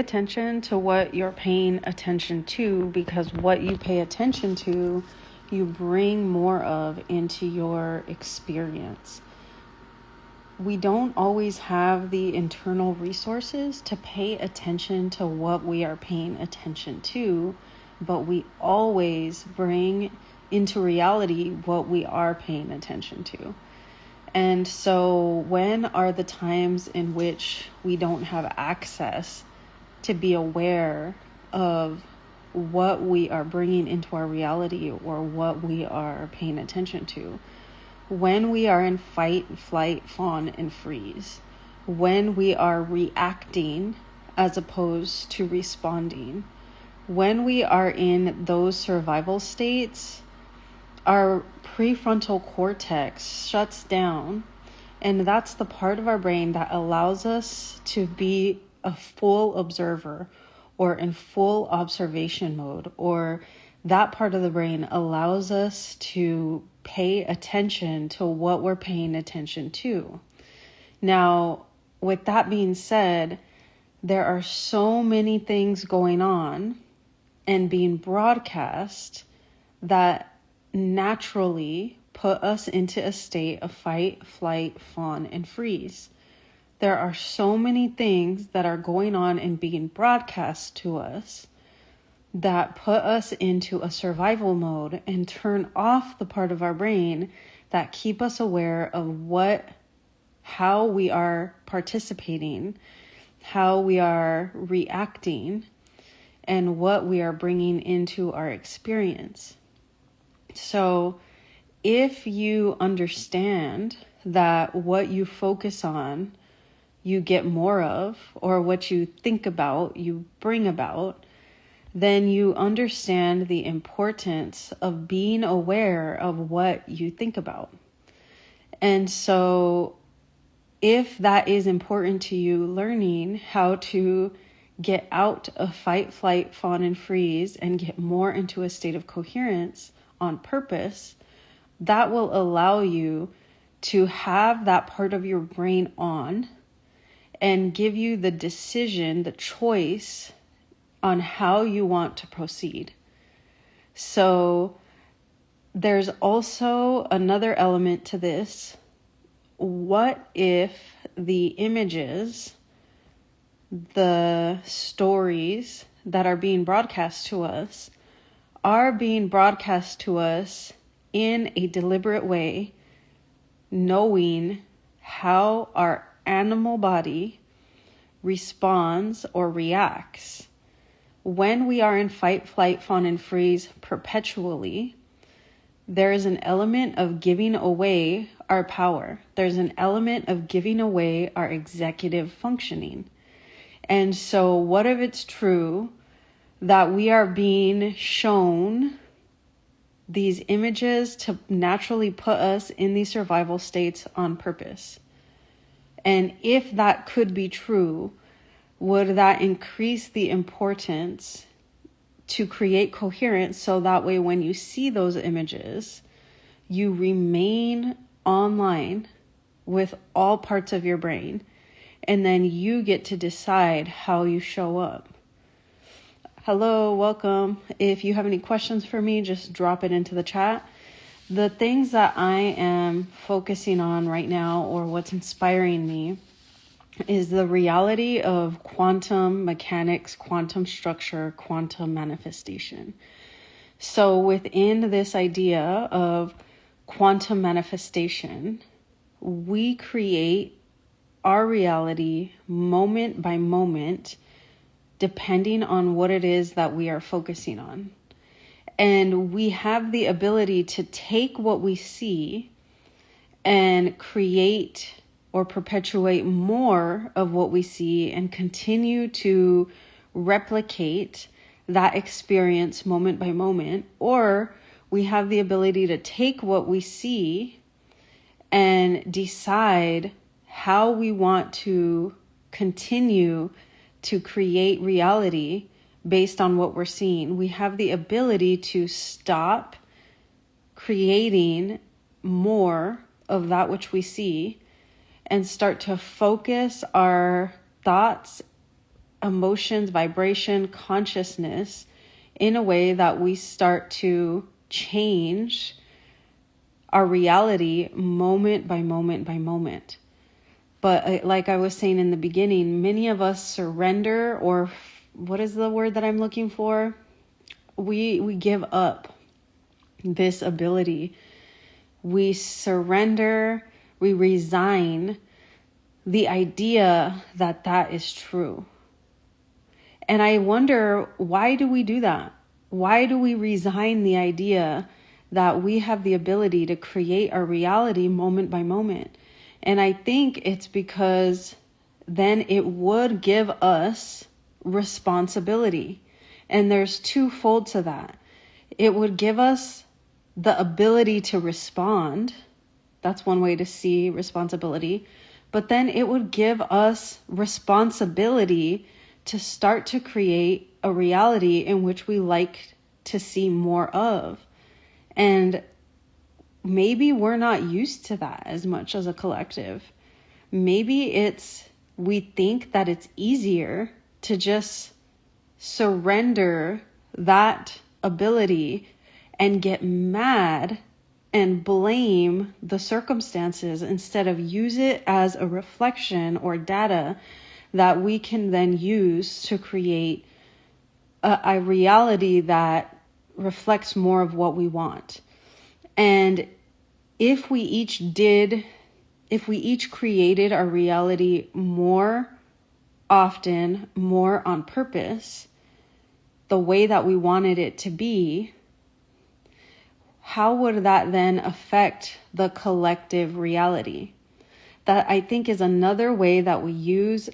attention to what you're paying attention to, because what you pay attention to, you bring more of into your experience. We don't always have the internal resources to pay attention to what we are paying attention to, but we always bring into reality what we are paying attention to. And so when are the times in which we don't have access to be aware of what we are bringing into our reality or what we are paying attention to? When we are in fight, flight, fawn, and freeze. When we are reacting as opposed to responding. When we are in those survival states, our prefrontal cortex shuts down, and that's the part of our brain that allows us to be a full observer or in full observation mode, or that part of the brain allows us to pay attention to what we're paying attention to. Now, with that being said, there are so many things going on and being broadcast that naturally put us into a state of fight, flight, fawn, and freeze. There are so many things that are going on and being broadcast to us that put us into a survival mode and turn off the part of our brain that keep us aware of how we are participating, how we are reacting, and what we are bringing into our experience. So if you understand that what you focus on, you get more of, or what you think about, you bring about, then you understand the importance of being aware of what you think about. And so if that is important to you, learning how to get out of fight, flight, fawn, and freeze and get more into a state of coherence on purpose, that will allow you to have that part of your brain on and give you the decision, the choice on how you want to proceed. So there's also another element to this. What if the images, the stories that are being broadcast to us are being broadcast to us in a deliberate way, knowing how our animal body responds or reacts? When we are in fight, flight, fawn, and freeze perpetually, there is an element of giving away our power. There's an element of giving away our executive functioning. And so what if it's true that we are being shown these images to naturally put us in these survival states on purpose? And if that could be true, would that increase the importance to create coherence so that way when you see those images, you remain online with all parts of your brain, and then you get to decide how you show up? Hello, welcome. If you have any questions for me, just drop it into the chat. The things that I am focusing on right now, or what's inspiring me, is the reality of quantum mechanics, quantum structure, quantum manifestation. So within this idea of quantum manifestation, we create our reality moment by moment, depending on what it is that we are focusing on. And we have the ability to take what we see and create or perpetuate more of what we see and continue to replicate that experience moment by moment. Or we have the ability to take what we see and decide how we want to continue to create reality based on what we're seeing. We have the ability to stop creating more of that which we see and start to focus our thoughts emotions, vibration, consciousness in a way that we start to change our reality moment by moment by moment. But like I was saying in the beginning, many of us surrender, or what is the word that I'm looking for? We give up this ability. We surrender, we resign the idea that that is true. And I wonder, why do we do that? Why do we resign the idea that we have the ability to create our reality moment by moment? And I think it's because then it would give us responsibility. And there's twofold to that. It would give us the ability to respond. That's one way to see responsibility. But then it would give us responsibility to start to create a reality in which we like to see more of. And maybe we're not used to that as much as a collective. Maybe we think that it's easier to just surrender that ability and get mad and blame the circumstances instead of use it as a reflection or data that we can then use to create a reality that reflects more of what we want. And if we each created our reality more often, more on purpose, the way that we wanted it to be, how would that then affect the collective reality? That I think is another way that we use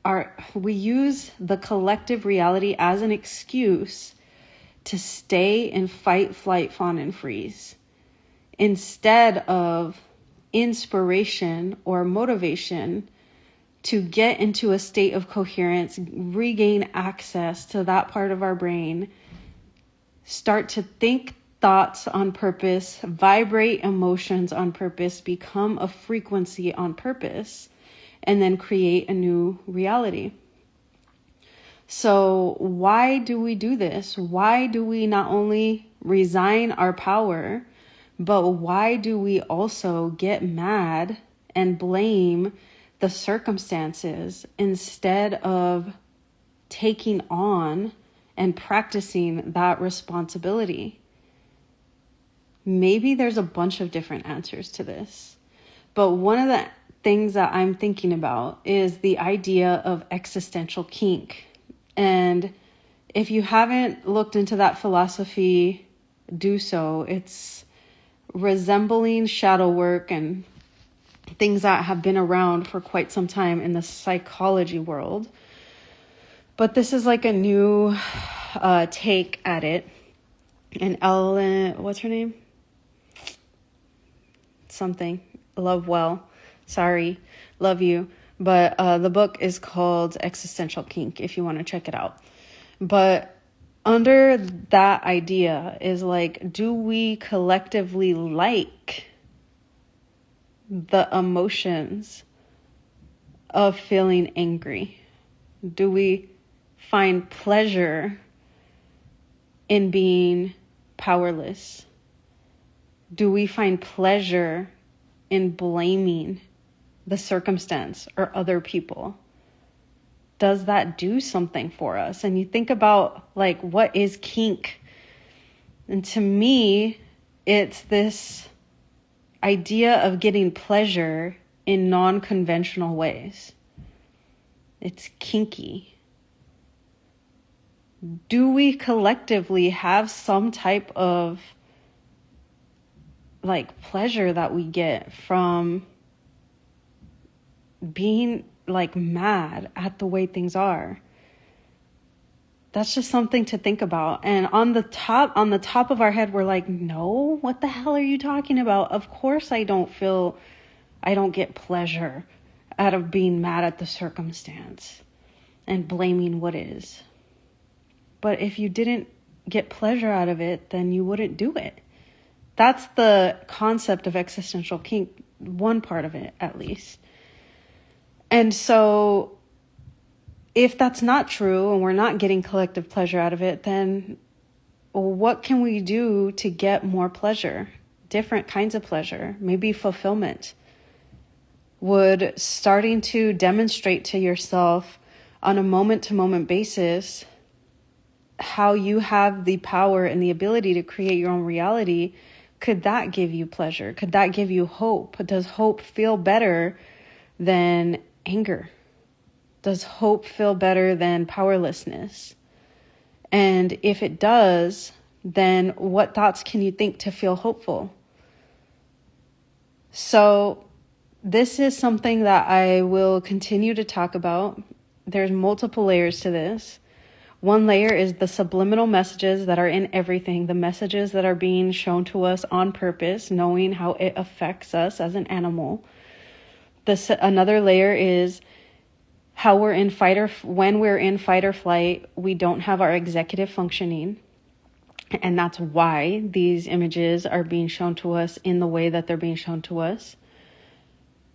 the collective reality as an excuse to stay in fight, flight, fawn, and freeze, instead of inspiration or motivation to get into a state of coherence, regain access to that part of our brain, start to think thoughts on purpose, vibrate emotions on purpose, become a frequency on purpose, and then create a new reality. So why do we do this? Why do we not only resign our power, but why do we also get mad and blame the circumstances instead of taking on and practicing that responsibility? Maybe there's a bunch of different answers to this, but one of the things that I'm thinking about is the idea of existential kink. And if you haven't looked into that philosophy, do so. It's resembling shadow work and things that have been around for quite some time in the psychology world. But this is like a new take at it. And Ellen, what's her name? Something. Lovewell. Sorry. Love you. But the book is called Existential Kink, if you want to check it out. But under that idea is like, do we collectively like the emotions of feeling angry? Do we find pleasure in being powerless? Do we find pleasure in blaming the circumstance or other people? Does that do something for us? And you think about like, what is kink? And to me, it's this idea of getting pleasure in non-conventional ways. It's kinky. Do we collectively have some type of like pleasure that we get from being like mad at the way things are? That's just something to think about. And on the top of our head, we're like, no, what the hell are you talking about? Of course I don't get pleasure out of being mad at the circumstance and blaming what is. But if you didn't get pleasure out of it, then you wouldn't do it. That's the concept of existential kink, one part of it at least. And so if that's not true and we're not getting collective pleasure out of it, then what can we do to get more pleasure? Different kinds of pleasure, maybe fulfillment. Would starting to demonstrate to yourself on a moment-to-moment basis how you have the power and the ability to create your own reality, could that give you pleasure? Could that give you hope? Does hope feel better than anger? Does hope feel better than powerlessness? And if it does, then what thoughts can you think to feel hopeful? So this is something that I will continue to talk about. There's multiple layers to this. One layer is the subliminal messages that are in everything, the messages that are being shown to us on purpose, knowing how it affects us as an animal. Another layer is how when we're in fight or flight, we don't have our executive functioning. And that's why these images are being shown to us in the way that they're being shown to us.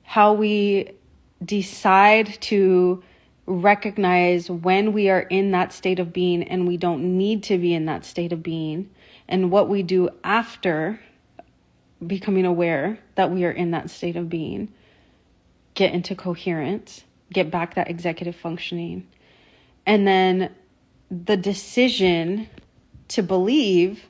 How we decide to recognize when we are in that state of being and we don't need to be in that state of being, and what we do after becoming aware that we are in that state of being. Get into coherence, get back that executive functioning. And then the decision to believe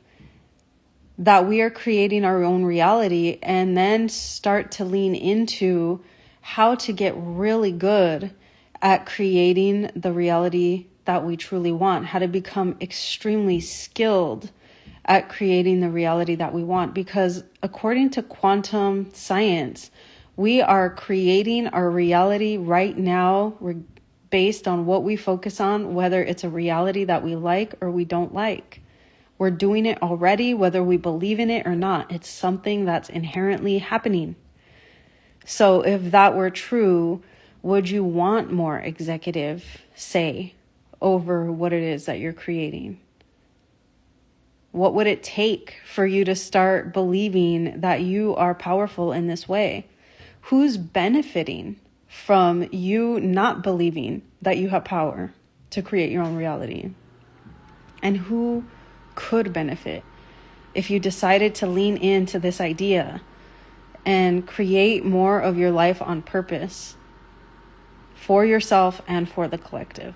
that we are creating our own reality, and then start to lean into how to get really good at creating the reality that we truly want, how to become extremely skilled at creating the reality that we want. Because according to quantum science, we are creating our reality right now based on what we focus on, whether it's a reality that we like or we don't like. We're doing it already, whether we believe in it or not. It's something that's inherently happening. So if that were true, would you want more executive say over what it is that you're creating? What would it take for you to start believing that you are powerful in this way? Who's benefiting from you not believing that you have power to create your own reality? And who could benefit if you decided to lean into this idea and create more of your life on purpose for yourself and for the collective?